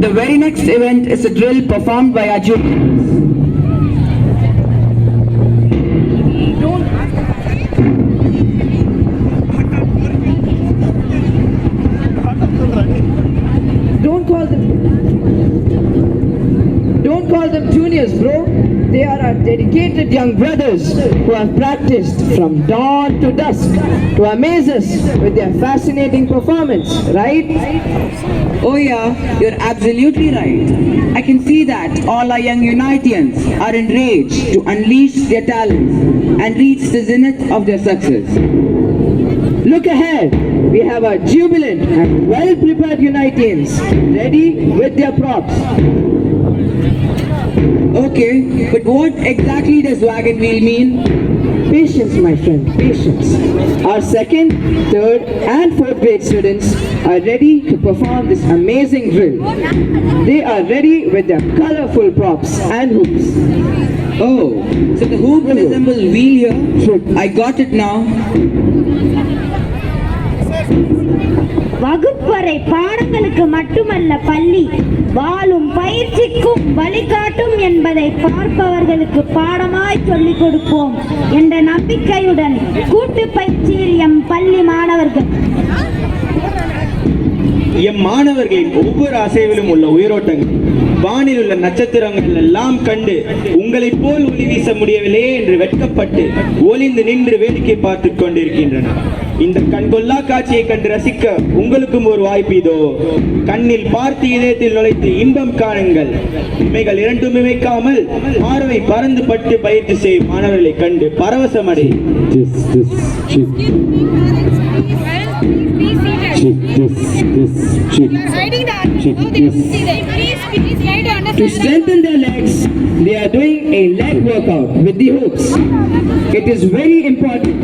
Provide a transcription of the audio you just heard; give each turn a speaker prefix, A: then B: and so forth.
A: The very next event is a drill performed by our juniors. Don't call them juniors, bro. They are our dedicated young brothers who have practiced from dawn to dusk to amaze us with their fascinating performance, right?
B: Oh yeah, you're absolutely right. I can see that all our young Unitians are enraged to unleash their talents and reach the zenith of their success.
A: Look ahead. We have our jubilant and well-prepared Unitians ready with their props.
B: Okay, but what exactly does wagon wheel mean?
A: Patience, my friend, patience. Our second, third, and fourth grade students are ready to perform this amazing drill. They are ready with their colorful props and hoops.
B: Oh, so the hoop resembles wheel here? I got it now.
C: வகுப்பறை பாடங்களுக்கு மட்டுமல்ல பள்ளி, வாழும் பயிற்சிக்கும் வழிகாட்டும் என்பதை பார்ப்பவர்களுக்கு பாடமாய் சொல்லிக் கொடுப்போம் என்ற நம்பிக்கையுடன் கூட்டு பயிற்சியில் எம் பள்ளி மாணவர்கள்
D: எம் மாணவர்களின் ஒவ்வொரு அசைவிலும் உள்ள உயிரோட்டங்கள், வானில் உள்ள நட்சத்திரங்கள் எல்லாம் கண்டு உங்களைப் போல் ஒளி வீச முடியவில்லையே என்று வெட்கப்பட்டு ஒளிந்து நின்று வேடிக்கை பார்த்து கொண்டிருக்கின்றனர். இந்த கண்கொள்ளா காட்சியை கண்டு ரசிக்க உங்களுக்கும் ஒரு வாய்ப்பு இதோ. கண்ணில் பார்த்து இதயத்தில் நுழைத்து இன்பம் காணுங்கள். இமைகள் இரண்டும் இமைக்காமல் பார்வை பறந்து பட்டு பயிற்சி செய்யும் மாணவர்களை கண்டு பரவசமடை.
A: To strengthen their legs, they are doing a leg workout with the hoops. It is very important